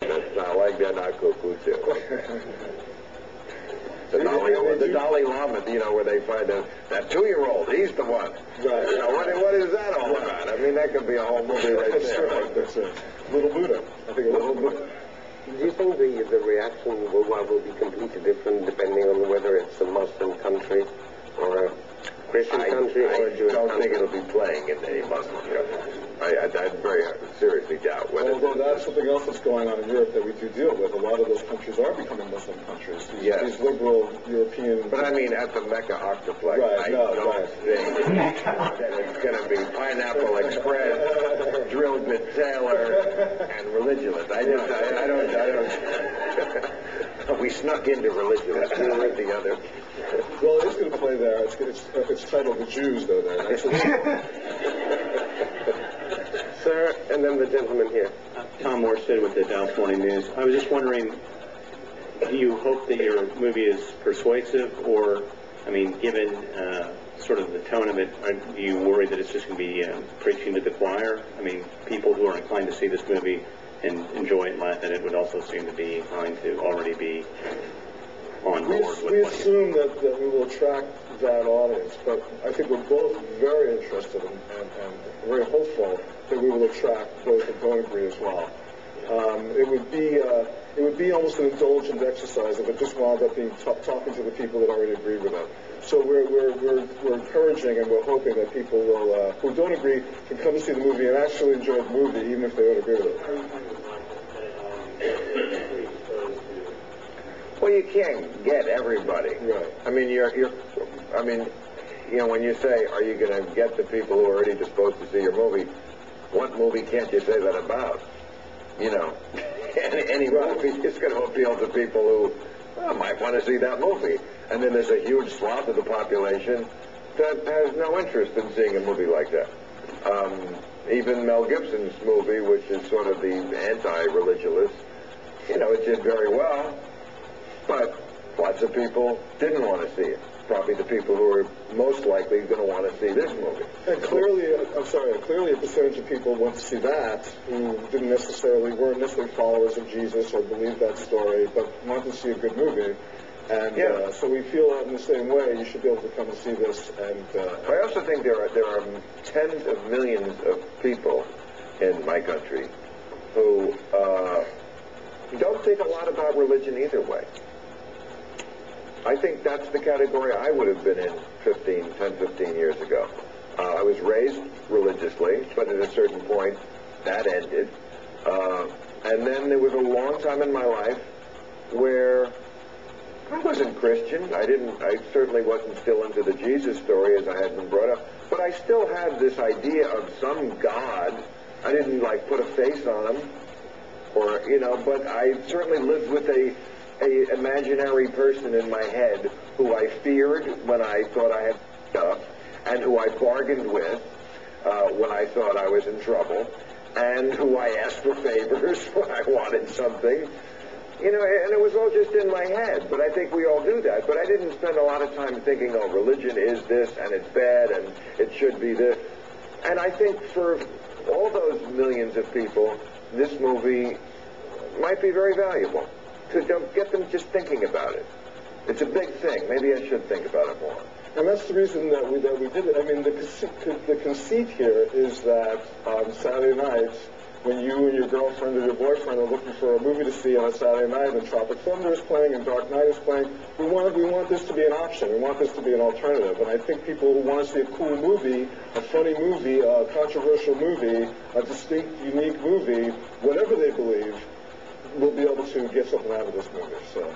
It's not like they're not cuckoo too. The Dalai Lama, you know, where they find that 2-year-old, he's the one. Right. You know, what is that all about? I mean, that could be a whole movie right there. Right. That's it. Little Buddha. I think a Little Buddha. Do you think the reaction worldwide will be completely different depending on whether it's a Muslim country or a Christian country or a Jewish country? I don't think it'll be playing in a Muslim country. I very seriously doubt whether. Although that's something else that's going on in Europe that we do deal with. A lot of those countries are becoming Muslim countries. These liberal European. But I mean, at the Mecca Octoplex, right, I don't think that it's going to be Pineapple Express, Drilled Bit Taylor, and Religulous. I don't. We snuck into Religulous. We were the other. Well, it is going to play there. It's titled The Jews, though. There. Sir, and then the gentleman here. Tom Morstead with the Dallas Morning News. I was just wondering, do you hope that your movie is persuasive, or, I mean, given sort of the tone of it, are you worried that it's just going to be preaching to the choir? I mean, people who are inclined to see this movie and enjoy it and laugh at it would also seem to be inclined to already be on board with we assume that we will attract that audience, but I think we're both very interested and very hopeful that we will attract those that don't agree as well. It would be almost an indulgent exercise if it just wound up being talking to the people that already agree with it. So we're encouraging and we're hoping that people will who don't agree can come and see the movie and actually enjoy the movie even if they don't agree with it. Well, you can't get everybody. Right. I mean, when you say, are you going to get the people who are already disposed to see your movie, what movie can't you say that about? You know, any movie is going to appeal to people who might want to see that movie. And then there's a huge swath of the population that has no interest in seeing a movie like that. Even Mel Gibson's movie, which is sort of the anti-Religulous, you know, it did very well. But lots of people didn't want to see it. Probably the people who are most likely going to want to see this movie. And clearly, clearly a percentage of people went to see that who weren't necessarily followers of Jesus or believed that story, but wanted to see a good movie. And so we feel that in the same way, you should be able to come and see this. And I also think there are tens of millions of people in my country who don't think a lot about religion either way. I think that's the category I would have been in 10, 15 years ago. I was raised religiously, but at a certain point, that ended. And then there was a long time in my life where I wasn't Christian. I certainly wasn't still into the Jesus story as I had been brought up, but I still had this idea of some God. I didn't, like, put a face on him, or, you know, but I certainly lived with a imaginary person in my head who I feared when I thought I had stuff, and who I bargained with when I thought I was in trouble, and who I asked for favors when I wanted something. You know, and it was all just in my head, but I think we all do that. But I didn't spend a lot of time thinking, oh, religion is this, and it's bad, and it should be this. And I think for all those millions of people, this movie might be very valuable. To get them just thinking about it. It's a big thing. Maybe I should think about it more. And that's the reason that we did it. I mean, the conceit here is that on Saturday nights, when you and your girlfriend or your boyfriend are looking for a movie to see on a Saturday night, and Tropic Thunder is playing and Dark Knight is playing, we want this to be an option. We want this to be an alternative. And I think people who want to see a cool movie, a funny movie, a controversial movie, a distinct, unique movie, whatever they believe, will be able to get something out of this movie. So,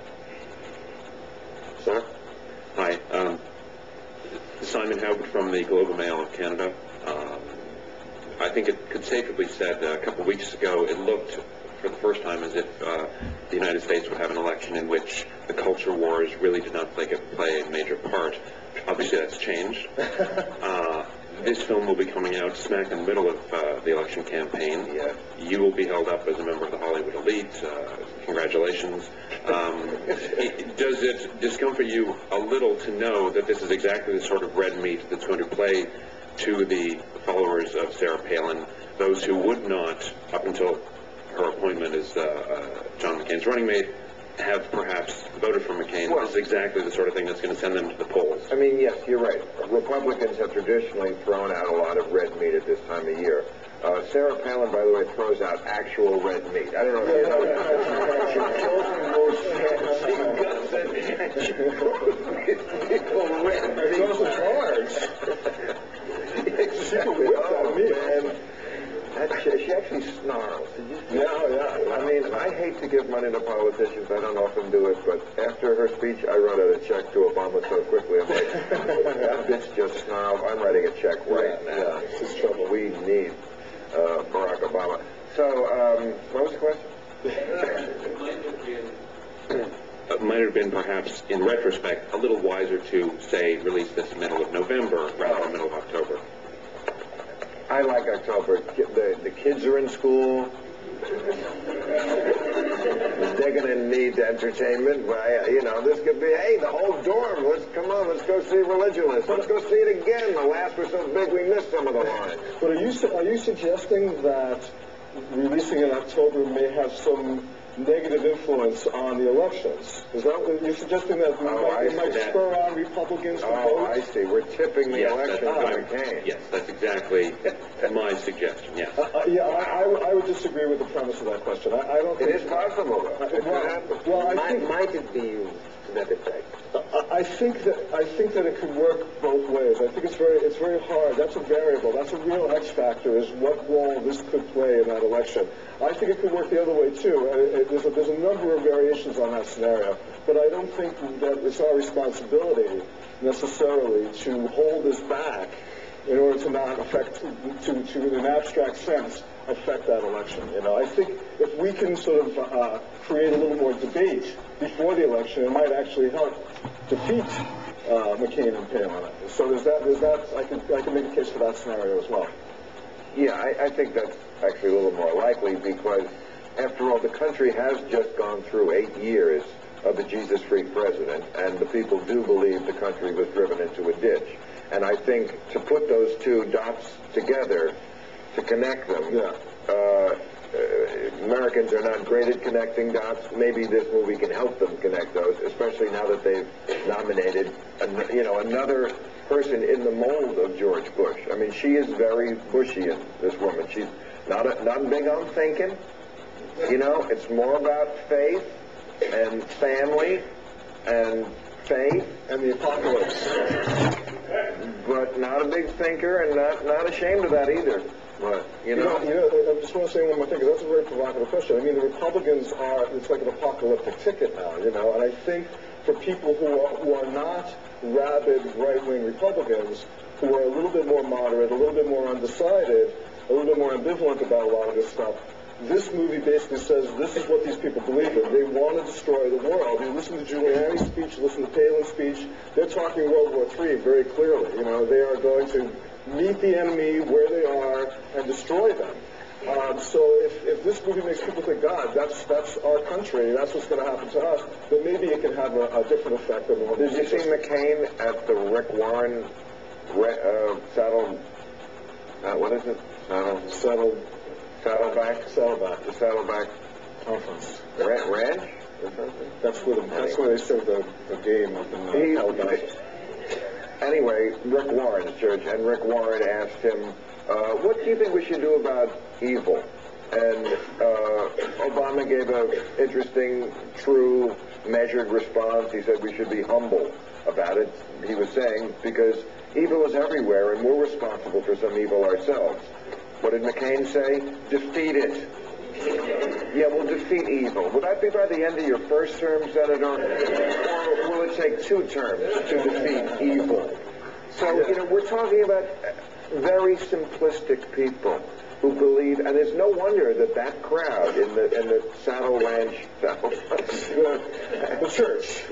Sir? Hi. Simon Howard from the Globe and Mail of Canada. I think it could safely be said a couple of weeks ago it looked for the first time as if the United States would have an election in which the culture wars really did not play a major part. Obviously that's changed. This film will be coming out smack in the middle of the election campaign. Yeah. You will be held up as a member of the Hollywood elite. Congratulations. Does it discomfort you a little to know that this is exactly the sort of red meat that's going to play to the followers of Sarah Palin, those who would not, up until her appointment as John McCain's running mate have perhaps voted for McCain, Well, this is exactly the sort of thing that's going to send them to the polls. I mean, yes, you're right. Republicans have traditionally thrown out a lot of red meat at this time of year. Sarah Palin, by the way, throws out actual red meat. I don't know if you know that. She kills them most fans. She guts it, and she throws people red meat. Those are large. Exactly. Oh, man. She actually snarls. Yeah. I mean, I hate to give money to politicians. I don't often do it, but after her speech, I wrote out a check to Obama so quickly. I'm like, that bitch just snarled. I'm writing a check right now. Yeah, this is trouble. We need Barack Obama. So, what was the question? It might have been perhaps, in retrospect, a little wiser to, say, release this middle of November rather than middle of October. I like October. The kids are in school. They're going to need entertainment. This could be, hey, the whole dorm. Let's go see Religulous. Let's go see it again. The last was so big we missed some of the lines. But are you suggesting that releasing in October may have some negative influence on the elections? Is that what you're suggesting, that it might spur on Republicans to vote? Oh, I see. We're tipping the election to McCain. Yes, that's exactly my suggestion, yes. I would disagree with the premise of that question. I don't think... It is possible, though. It could happen. Well, I think... Might it be used to that effect? I think that it could work both ways. I think it's very hard. That's a variable. That's a real X factor, is what role this could play in that election. I think it could work the other way too. There's a number of variations on that scenario, but I don't think that it's our responsibility necessarily to hold this back in order to not affect, to in an abstract sense, affect that election. I think if we can sort of create a little more debate before the election, it might actually help defeat McCain and Palin. So there's that. I can make a case for that scenario as well. Yeah, I think that's actually a little more likely because, after all, the country has just gone through 8 years of the Jesus-freak president, and the people do believe the country was driven into a ditch. And I think to put those two dots together, to connect them, Americans are not great at connecting dots. Maybe this movie can help them connect those, especially now that they've nominated, another person in the mold of George Bush. I mean, she is very Bushian, this woman. She's not big on thinking. It's more about faith and family and faith and the apocalypse. But not a big thinker, and not ashamed of that either. But, I just want to say one more thing, because that's a very provocative question. I mean, the Republicans it's like an apocalyptic ticket now, and I think for people who are not rabid right-wing Republicans, who are a little bit more moderate, a little bit more undecided, a little bit more ambivalent about a lot of this stuff, this movie basically says this is what these people believe in. They want to destroy the world. You listen to Giuliani's speech, listen to Palin's speech, they're talking World War III very clearly. They are going to meet the enemy where they are and destroy them. So if this movie makes people think, God, that's our country, that's what's going to happen to us, then maybe it can have a different effect than what. Did you see McCain at the Rick Warren Saddleback Conference? Ranch? That's where they serve the game up in Calabasas. Anyway, Rick Warren's church, and Rick Warren asked him, what do you think we should do about evil? And Obama gave an interesting, true, measured response. He said we should be humble about it. He was saying, because evil is everywhere, and we're responsible for some evil ourselves. What did McCain say? Defeat it. Yeah, we'll defeat evil. Will that be by the end of your first term, Senator? Or will it take 2 terms to defeat evil? So, we're talking about very simplistic people who believe, and there's no wonder that crowd in the Saddle Ranch, the church,